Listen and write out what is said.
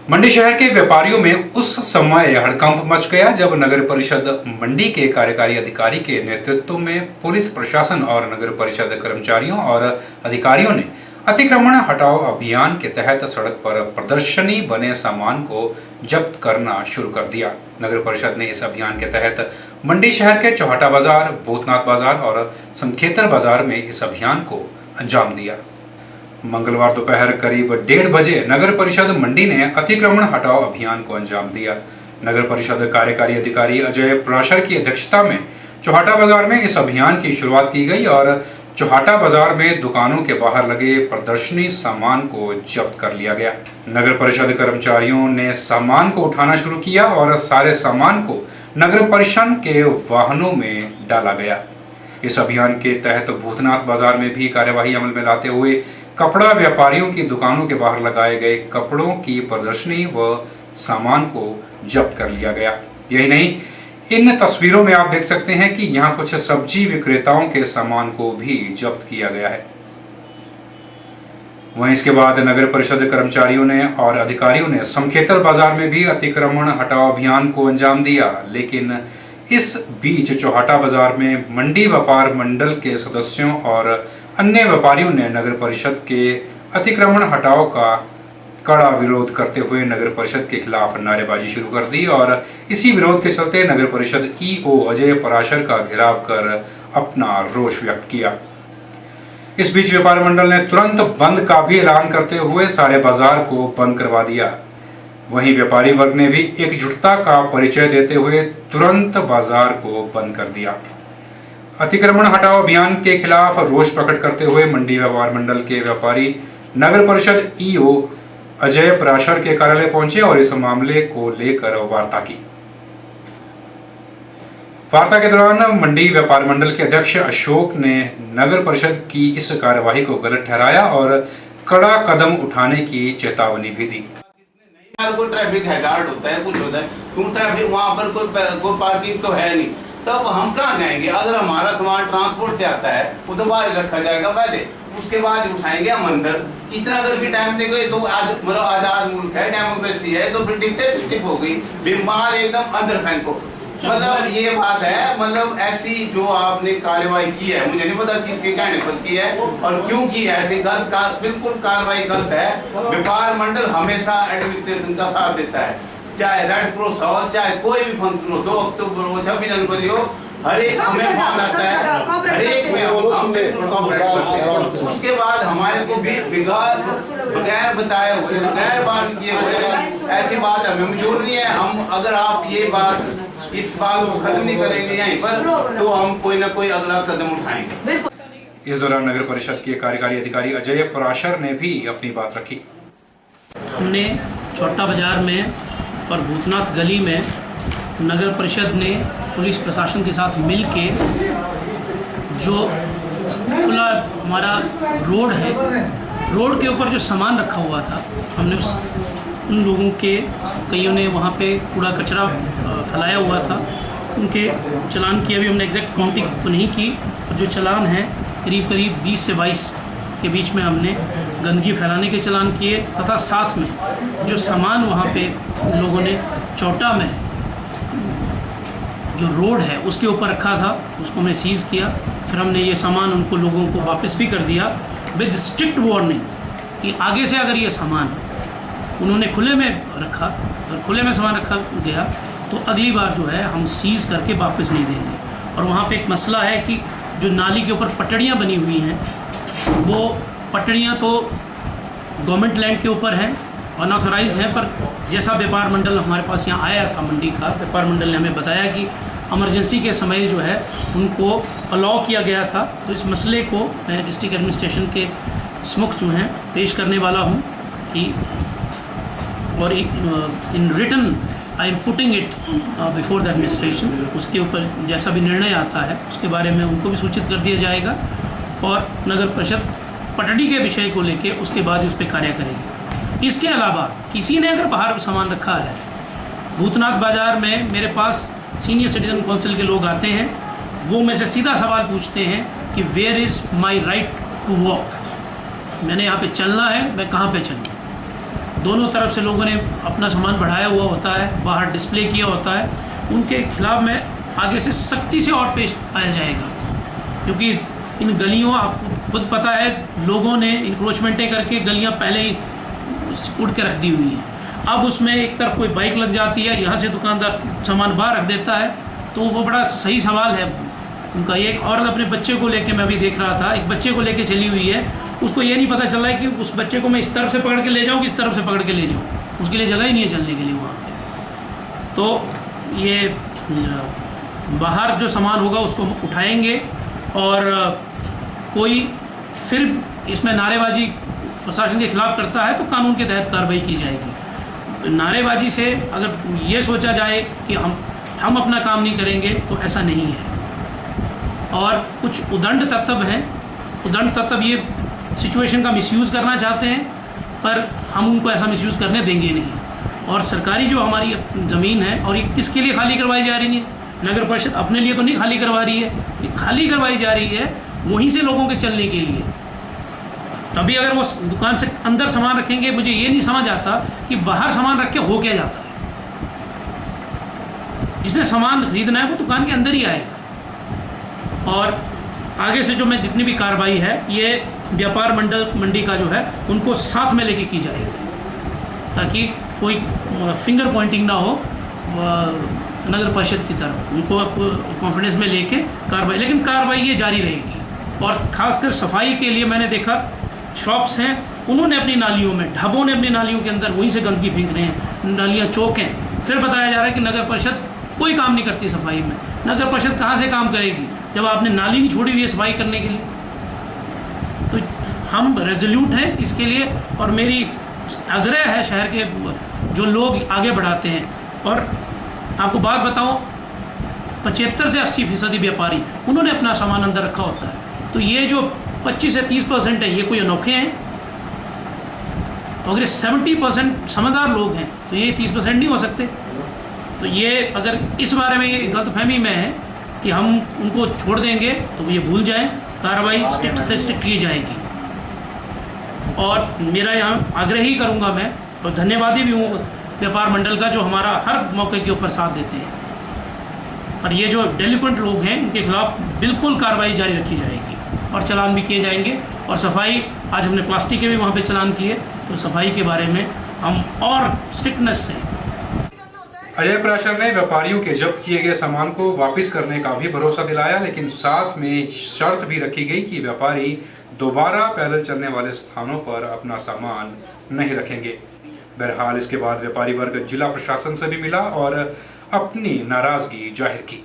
मंडी शहर के व्यापारियों में उस समय हड़कंप मच गया जब नगर परिषद मंडी के कार्यकारी अधिकारी के नेतृत्व में पुलिस प्रशासन और नगर परिषद कर्मचारियों और अधिकारियों ने अतिक्रमण हटाओ अभियान के तहत सड़क पर प्रदर्शनी बने सामान को जब्त करना शुरू कर दिया। नगर परिषद ने इस अभियान के तहत मंडी शहर के चौहाटा बाजार, भूतनाथ बाजार और समखेतर बाजार में इस अभियान को अंजाम दिया। मंगलवार दोपहर करीब 1:30 बजे नगर परिषद मंडी ने अतिक्रमण हटाओ अभियान को अंजाम दिया। नगर परिषद कार्यकारी अधिकारी अजय प्राशर की अध्यक्षता में चौहाटा बाजार में इस अभियान की शुरुआत की गई और चौहाटा बाजार में दुकानों के बाहर लगे प्रदर्शनी सामान को जब्त कर लिया गया। नगर परिषद कर्मचारियों ने सामान को उठाना शुरू किया और सारे सामान को नगर परिषद के वाहनों में डाला गया। इस अभियान के तहत भूतनाथ बाजार में भी कार्यवाही अमल में लाते हुए कपड़ा व्यापारियों की दुकानों के बाहर लगाए गए कपड़ों की प्रदर्शनी व सामान को जब्त कर लिया गया। यही नहीं, इन तस्वीरों में आप देख सकते हैं कि यहाँ कुछ सब्जी विक्रेताओं के सामान को भी जब्त किया गया है। वहीं इसके बाद नगर परिषद कर्मचारियों ने और अधिकारियों ने समखेतर बाजार में भी अतिक्रमण हटाओ अभियान को अंजाम दिया। लेकिन इस बीच चौहाटा बाजार में मंडी व्यापार मंडल के सदस्यों और अन्य व्यापारियों ने नगर परिषद के अतिक्रमण हटाओ का कड़ा विरोध करते हुए नगर परिषद के खिलाफ नारेबाजी शुरू कर दी और इसी विरोध के चलते नगर परिषद ईओ अजय पराशर का घेराव कर अपना रोष व्यक्त किया। इस बीच व्यापार मंडल ने तुरंत बंद का भी ऐलान करते हुए सारे बाजार को बंद करवा दिया। वहीं व्यापारी वर्ग ने भी एकजुटता का परिचय देते हुए तुरंत बाजार को बंद कर दिया। अतिक्रमण हटाओ अभियान के खिलाफ रोष प्रकट करते हुए मंडी व्यापार मंडल के व्यापारी नगर परिषद ईओ अजय पराशर के कार्यालय पहुंचे और इस मामले को लेकर वार्ता की। वार्ता के दौरान मंडी व्यापार मंडल के अध्यक्ष अशोक ने नगर परिषद की इस कार्यवाही को गलत ठहराया और कड़ा कदम उठाने की चेतावनी भी दी। कोई ट्रैफिक हैजार्ड होता है, कुछ होता है, क्यों ट्रैफिक वहाँ पर कोई पार्किंग तो है नहीं, तब हम कहाँ जाएंगे? अगर हमारा सामान ट्रांसपोर्ट से आता है वो तो बाहर रखा जाएगा पहले, उसके बाद उठाएंगे हम अंदर। इतना अगर भी टाइम देंगे तो आज मतलब आजाद मुल्क है, डेमोक्रेसी है, तो फिर डिक्टेटरशिप हो गई, बीमार एकदम अंदर फेंको। मतलब ये बात है, मतलब ऐसी जो आपने कार्रवाई की है, मुझे नहीं पता किसके कहने पर की है और क्यों की है, ऐसी गलत बिल्कुल कार्रवाई गलत है। व्यापार मंडल हमेशा एडमिनिस्ट्रेशन का साथ देता है, चाहे रेड क्रॉस हो, चाहे कोई भी फंक्शन हो, 2 अक्टूबर हो, 26 जनवरी हो, हर एक हमें मान आता है, हर एक में हम उसके बाद हमारे को भी बगैर बताए हुए, बगैर बात किए हुए ऐसी बात हमें मंजूर नहीं है। हम अगर आप ये बात इस बात को खत्म नहीं करेंगे यहीं पर, तो हम कोई ना कोई अगला कदम उठाएंगे। इस दौरान नगर परिषद के कार्यकारी अधिकारी अजय पराशर ने भी अपनी बात रखी। हमने चौहाटा बाजार में और भूतनाथ गली में नगर परिषद ने पुलिस प्रशासन के साथ मिल के जो खुला हमारा रोड है, रोड के ऊपर जो सामान रखा हुआ था, हमने उन लोगों के कईयों ने वहाँ पे कूड़ा कचरा फैलाया हुआ था, उनके चालान की अभी हमने एग्जैक्ट काउंटिंग तो नहीं की, जो चालान है करीब 20 से 22 के बीच में हमने गंदगी फैलाने के चालान किए तथा साथ में जो सामान वहाँ पे लोगों ने चौटा में जो रोड है उसके ऊपर रखा था उसको हमने सीज़ किया। फिर हमने ये सामान उनको लोगों को वापस भी कर दिया विद स्ट्रिक्ट वार्निंग कि आगे से अगर ये सामान उन्होंने खुले में रखा और खुले में सामान रखा गया तो अगली बार जो है हम सीज़ करके वापस नहीं देंगे। और वहाँ पे एक मसला है कि जो नाली के ऊपर पटड़ियाँ बनी हुई हैं, वो पटड़ियाँ तो गवर्नमेंट लैंड के ऊपर हैं, अनऑथराइज्ड हैं, पर जैसा व्यापार मंडल हमारे पास यहाँ आया था मंडी का, व्यापार मंडल ने हमें बताया कि इमरजेंसी के समय जो है उनको अलाउ किया गया था। तो इस मसले को मैं डिस्ट्रिक्ट एडमिनिस्ट्रेशन के समक्ष जो हैं पेश करने वाला हूँ कि और in written I am putting it before the administration. उसके ऊपर जैसा भी निर्णय आता है उसके बारे में उनको भी सूचित कर दिया जाएगा और नगर परिषद पटड़ी के विषय को लेके उसके बाद उस पर कार्य करेगी। इसके अलावा किसी ने अगर बाहर सामान रखा है, भूतनाथ बाज़ार में मेरे पास सीनियर सिटीजन काउंसिल के लोग आते हैं, वो मेरे से सीधा सवाल पूछते हैं कि where is my right to walk, मैंने यहाँ पे चलना है, मैं कहाँ पे चलूँ? दोनों तरफ से लोगों ने अपना सामान बढ़ाया हुआ होता है, बाहर डिस्प्ले किया होता है, उनके खिलाफ में आगे से सख्ती से और पेश आया जाएगा। क्योंकि इन गलियों, आपको खुद पता है, लोगों ने इंक्रोचमेंटें करके गलियां पहले ही सिकुड़ के रख दी हुई हैं। अब उसमें एक तरफ कोई बाइक लग जाती है, यहाँ से दुकानदार सामान बाहर रख देता है, तो वो बड़ा सही सवाल है उनका। एक औरत अपने बच्चे को लेके, मैं अभी देख रहा था, एक बच्चे को लेके चली हुई है, उसको ये नहीं पता चल रहा है कि उस बच्चे को मैं इस तरफ से पकड़ के ले जाऊँ कि इस तरफ से पकड़ के ले जाऊँ, उसके लिए जगह ही नहीं है चलने के लिए वहाँ पे। तो ये बाहर जो सामान होगा उसको उठाएंगे, और कोई फिर इसमें नारेबाजी प्रशासन के खिलाफ करता है तो कानून के तहत कार्रवाई की जाएगी। नारेबाजी से अगर ये सोचा जाए कि हम अपना काम नहीं करेंगे तो ऐसा नहीं है। और कुछ उदंड तत्व हैं, उदंड तत्व ये सिचुएशन का मिसयूज़ करना चाहते हैं, पर हम उनको ऐसा मिसयूज़ करने देंगे नहीं। और सरकारी जो हमारी ज़मीन है, और ये किसके लिए खाली करवाई जा रही है? नगर परिषद अपने लिए तो नहीं खाली करवा रही है, ये खाली करवाई जा रही है वहीं से लोगों के चलने के लिए। तभी अगर वो दुकान से अंदर सामान रखेंगे, मुझे ये नहीं समझ आता कि बाहर सामान रख के हो क्या जाता है। जिसने सामान खरीदना है वो दुकान के अंदर ही आएगा। और आगे से जो मैं जितनी भी कार्रवाई है, ये व्यापार मंडी का जो है उनको साथ में लेके की जाएगी, ताकि कोई फिंगर पॉइंटिंग ना हो नगर परिषद की तरफ, उनको कॉन्फिडेंस में लेके कार्रवाई, लेकिन कार्रवाई ये जारी रहेगी। और खासकर सफाई के लिए मैंने देखा शॉप्स हैं, उन्होंने अपनी नालियों में, ढाबों ने अपनी नालियों के अंदर वहीं से गंदगी फेंक रहे हैं, नालियाँ चौक हैं। फिर बताया जा रहा है कि नगर परिषद कोई काम नहीं करती सफाई में। नगर परिषद कहाँ से काम करेगी जब आपने नाली नहीं छोड़ी हुई है सफाई करने के लिए? तो हम रेजोल्यूट हैं इसके लिए, और मेरी आग्रह है शहर के जो लोग आगे बढ़ाते हैं। और आपको बात बताऊं, 75 से 80% व्यापारी उन्होंने अपना सामान अंदर रखा होता है। तो ये जो 25 से 30% है, ये कोई अनोखे हैं? तो अगर 70% समझदार लोग हैं तो ये 30% नहीं हो सकते। तो ये अगर इस बारे में ये गलतफहमी में है कि हम उनको छोड़ देंगे तो ये भूल जाएं, कार्रवाई स्ट्रिक्ट से स्ट्रिक्ट की जाएगी। और मेरा यहाँ आग्रह ही करूँगा मैं, और धन्यवादी भी हूँ व्यापार मंडल का, जो हमारा हर मौके के ऊपर साथ देते हैं। और ये जो डेलिक्वेंट लोग हैं इनके खिलाफ बिल्कुल कार्रवाई जारी रखी जाएगी, और चालान भी किए जाएंगे। और सफाई, आज हमने प्लास्टिक के भी वहाँ पे चालान किए, तो सफाई के बारे में हम और स्ट्रिक्टनेस से। अजय प्राशर ने व्यापारियों के जब्त किए गए सामान को वापस करने का भी भरोसा दिलाया, लेकिन साथ में शर्त भी रखी गई कि व्यापारी दोबारा पैदल चलने वाले स्थानों पर अपना सामान नहीं रखेंगे। बहरहाल इसके बाद व्यापारी वर्ग जिला प्रशासन से भी मिला और अपनी नाराजगी जाहिर की।